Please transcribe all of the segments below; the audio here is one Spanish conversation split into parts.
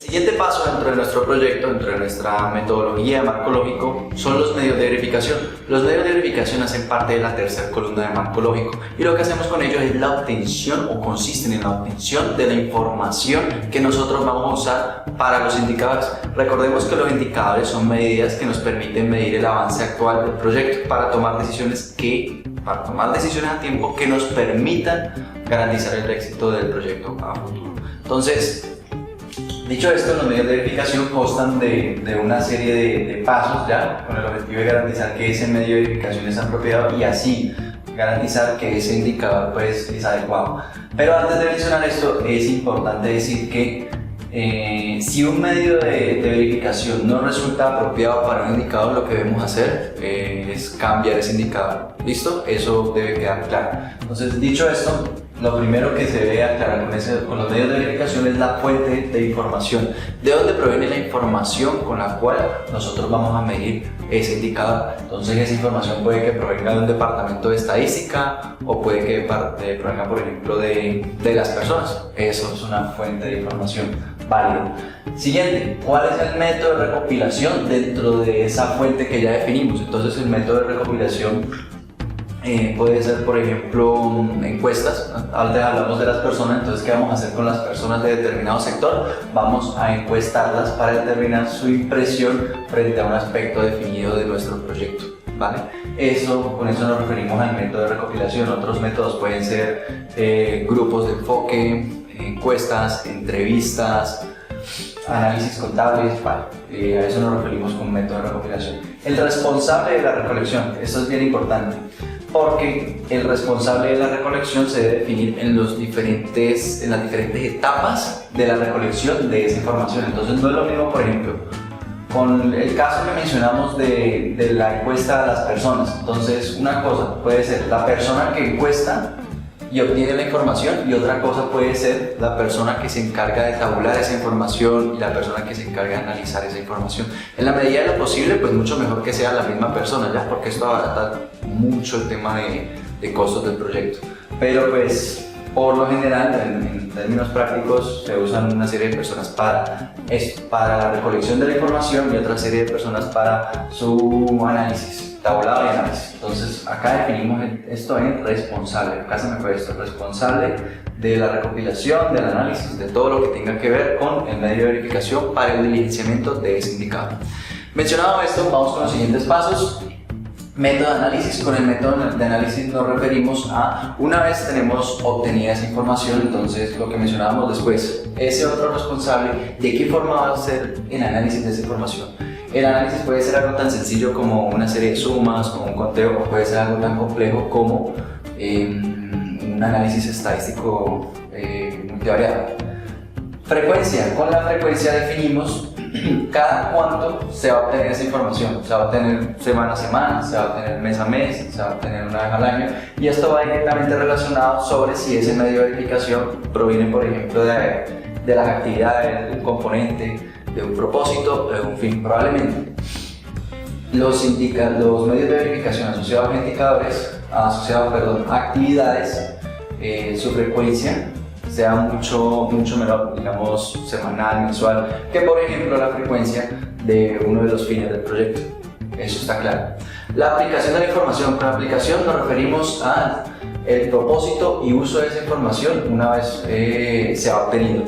Siguiente paso dentro de nuestro proyecto, dentro de nuestra metodología de marco lógico, son los medios de verificación. Los medios de verificación hacen parte de la tercera columna de marco lógico y lo que hacemos con ellos es la obtención o consisten en la obtención de la información que nosotros vamos a usar para los indicadores. Recordemos que los indicadores son medidas que nos permiten medir el avance actual del proyecto para tomar decisiones a tiempo que nos permitan garantizar el éxito del proyecto a futuro. Entonces, dicho esto, los medios de verificación constan de una serie de pasos ya con el objetivo de garantizar que ese medio de verificación es apropiado y así garantizar que ese indicador pues, es adecuado. Pero antes de mencionar esto, es importante decir que si un medio de verificación no resulta apropiado para un indicador, lo que debemos hacer es cambiar ese indicador. ¿Listo? Eso debe quedar claro. Entonces, dicho esto, lo primero que se debe aclarar con los medios de verificación es la fuente de información. ¿De dónde proviene la información con la cual nosotros vamos a medir ese indicador? Entonces, esa información puede que provenga de un departamento de estadística o puede que provenga, por ejemplo, de las personas. Eso es una fuente de información válida. Siguiente, ¿cuál es el método de recopilación dentro de esa fuente que ya definimos? Entonces, el método de recopilación puede ser, por ejemplo, encuestas. Antes hablamos de las personas, entonces ¿qué vamos a hacer con las personas de determinado sector? Vamos a encuestarlas para determinar su impresión frente a un aspecto definido de nuestro proyecto, ¿vale? Con eso nos referimos al método de recopilación. Otros métodos pueden ser grupos de enfoque, encuestas, entrevistas, análisis contables, vale. A eso nos referimos con método de recopilación. El responsable de la recolección, esto es bien importante, porque el responsable de la recolección se debe definir en las diferentes etapas de la recolección de esa información. Entonces no es lo mismo, por ejemplo, con el caso que mencionamos de la encuesta a las personas. Entonces una cosa puede ser la persona que encuesta y obtiene la información, y otra cosa puede ser la persona que se encarga de tabular esa información y la persona que se encarga de analizar esa información. En la medida de lo posible, pues mucho mejor que sea la misma persona, ya, porque esto abarata mucho el tema de costos del proyecto. Pero pues, por lo general, en términos prácticos, se usan una serie de personas para la recolección de la información y otra serie de personas para su análisis. Tabulado y análisis. Entonces acá definimos esto en responsable. Acá se me fue esto, responsable de la recopilación, del análisis, de todo lo que tenga que ver con el medio de verificación para el diligenciamiento de ese indicador. Mencionado esto, vamos con los siguientes pasos. Método de análisis. Con el método de análisis nos referimos a, una vez tenemos obtenida esa información, entonces lo que mencionábamos después, ese otro responsable, ¿de qué forma va a ser el análisis de esa información? El análisis puede ser algo tan sencillo como una serie de sumas, como un conteo, o puede ser algo tan complejo como un análisis estadístico multivariado. Frecuencia. Con la frecuencia definimos cada cuánto se va a obtener esa información. Se va a obtener semana a semana, se va a obtener mes a mes, se va a obtener una vez al año, y esto va directamente relacionado sobre si ese medio de verificación proviene, por ejemplo, de las actividades, de un componente, de un propósito, de un fin. Probablemente los medios de verificación asociados a actividades, su frecuencia sea mucho menor, digamos semanal, mensual, que por ejemplo la frecuencia de uno de los fines del proyecto. Eso está claro. La aplicación de la información. Con la aplicación nos referimos a el propósito y uso de esa información una vez se ha obtenido.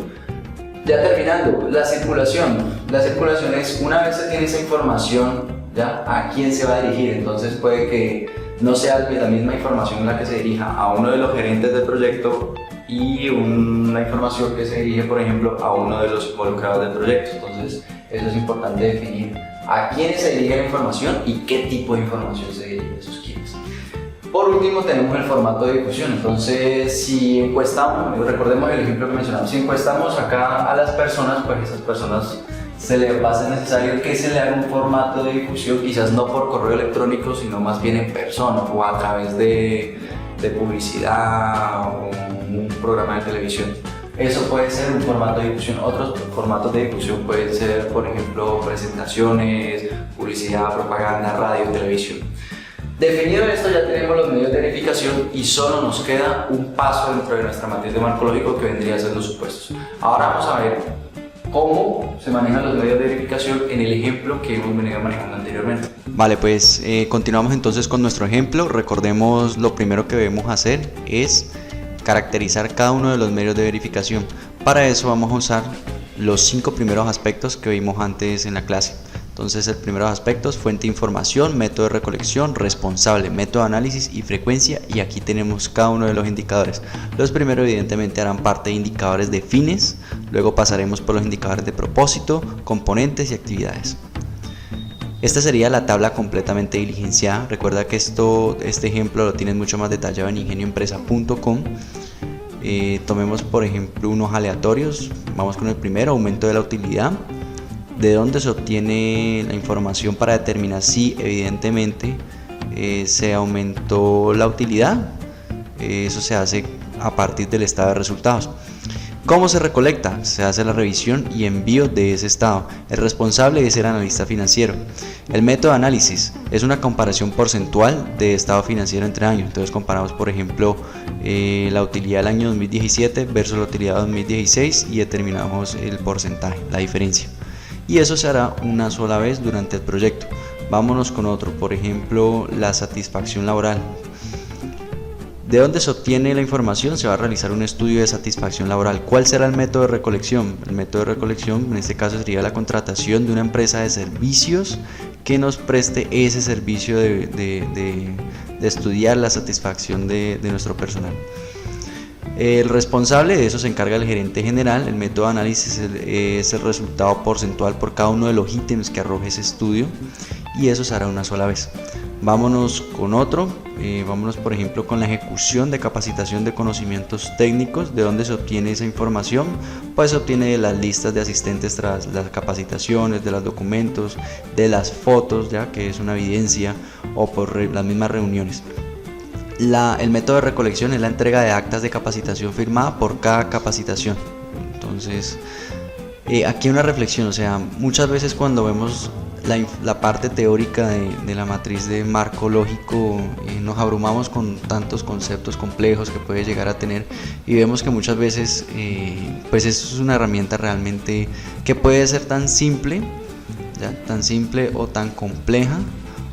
Ya terminando, la circulación. La circulación es, una vez se tiene esa información, ¿ya? ¿A quién se va a dirigir? Entonces puede que no sea la misma información la que se dirija a uno de los gerentes del proyecto y una información que se dirige, por ejemplo, a uno de los involucrados del proyecto. Entonces eso es importante definir a quiénes se dirige la información y qué tipo de información se dirige a esos quiénes. Por último tenemos el formato de difusión. Entonces, si encuestamos, recordemos el ejemplo que mencionamos, si encuestamos acá a las personas, pues a esas personas se les va a ser necesario que se le haga un formato de difusión, quizás no por correo electrónico, sino más bien en persona o a través de publicidad o un programa de televisión. Eso puede ser un formato de difusión. Otros formatos de difusión pueden ser, por ejemplo, presentaciones, publicidad, propaganda, radio, televisión. Definido esto, ya tenemos los medios de verificación y solo nos queda un paso dentro de nuestra matriz de marco lógico, que vendría a ser los supuestos. Ahora vamos a ver cómo se manejan los medios de verificación en el ejemplo que hemos venido manejando anteriormente. Vale, pues continuamos entonces con nuestro ejemplo. Recordemos, lo primero que debemos hacer es caracterizar cada uno de los medios de verificación. Para eso vamos a usar los 5 primeros aspectos que vimos antes en la clase. Entonces, el primero de los aspectos: fuente de información, método de recolección, responsable, método de análisis y frecuencia. Y aquí tenemos cada uno de los indicadores. Los primeros evidentemente harán parte de indicadores de fines, luego pasaremos por los indicadores de propósito, componentes y actividades. Esta sería la tabla completamente diligenciada. Recuerda que este ejemplo lo tienes mucho más detallado en ingenioempresa.com. Tomemos por ejemplo unos aleatorios. Vamos con el primero: aumento de la utilidad. ¿De dónde se obtiene la información para determinar si evidentemente se aumentó la utilidad? Eso se hace a partir del estado de resultados. ¿Cómo se recolecta? Se hace la revisión y envío de ese estado. El responsable es el analista financiero. El método de análisis es una comparación porcentual de estado financiero entre años. Entonces comparamos por ejemplo la utilidad del año 2017 versus la utilidad de 2016 y determinamos el porcentaje, la diferencia. Y eso se hará una sola vez durante el proyecto. Vámonos con otro, por ejemplo la satisfacción laboral. ¿De dónde se obtiene la información? Se va a realizar un estudio de satisfacción laboral. ¿Cuál será el método de recolección? El método de recolección en este caso sería la contratación de una empresa de servicios que nos preste ese servicio de estudiar la satisfacción de nuestro personal. El responsable de eso se encarga el gerente general. El método de análisis es el resultado porcentual por cada uno de los ítems que arroje ese estudio, y eso se hará una sola vez. Vámonos con otro, vámonos por ejemplo con la ejecución de capacitación de conocimientos técnicos. ¿De dónde se obtiene esa información? Pues se obtiene de las listas de asistentes tras las capacitaciones, de los documentos, de las fotos, ya que es una evidencia, o por las mismas reuniones. El método de recolección es la entrega de actas de capacitación firmada por cada capacitación. Entonces, aquí una reflexión, o sea, muchas veces cuando vemos la parte teórica de la matriz de marco lógico, nos abrumamos con tantos conceptos complejos que puede llegar a tener, y vemos que muchas veces pues eso es una herramienta realmente que puede ser tan simple, ¿ya? Tan simple o tan compleja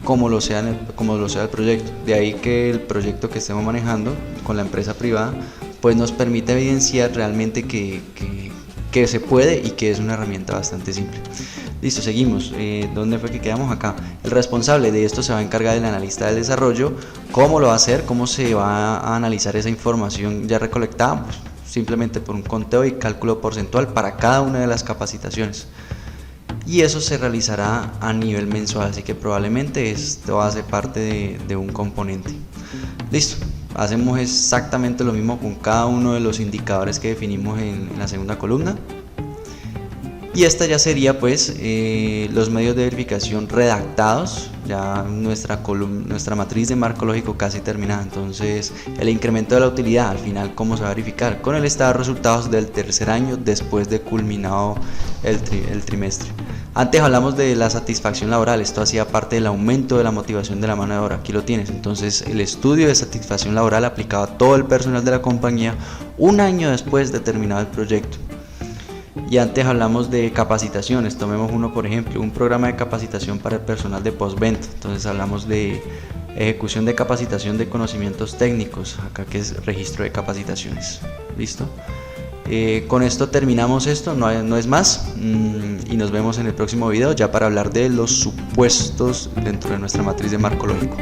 como lo sea el proyecto. De ahí que el proyecto que estemos manejando con la empresa privada pues nos permite evidenciar realmente que se puede y que es una herramienta bastante simple. Listo, seguimos. ¿Dónde fue que quedamos? Acá. El responsable de esto se va a encargar del analista del desarrollo. ¿Cómo lo va a hacer? ¿Cómo se va a analizar esa información ya recolectada? Pues simplemente por un conteo y cálculo porcentual para cada una de las capacitaciones. Y eso se realizará a nivel mensual, así que probablemente esto hace parte de un componente. Listo. Hacemos exactamente lo mismo con cada uno de los indicadores que definimos en la segunda columna. Y esta ya sería pues los medios de verificación redactados, ya nuestra matriz de marco lógico casi terminada. Entonces, el incremento de la utilidad, al final, ¿cómo se va a verificar? Con el estado de resultados del tercer año después de culminado el trimestre. Antes hablamos de la satisfacción laboral. Esto hacía parte del aumento de la motivación de la mano de obra. Aquí lo tienes. Entonces, el estudio de satisfacción laboral aplicado a todo el personal de la compañía un año después de terminado el proyecto. Y antes hablamos de capacitaciones. Tomemos uno, por ejemplo, un programa de capacitación para el personal de postventa. Entonces hablamos de ejecución de capacitación de conocimientos técnicos, acá que es registro de capacitaciones. ¿Listo? Con esto terminamos esto, no es más, y nos vemos en el próximo video ya para hablar de los supuestos dentro de nuestra matriz de marco lógico.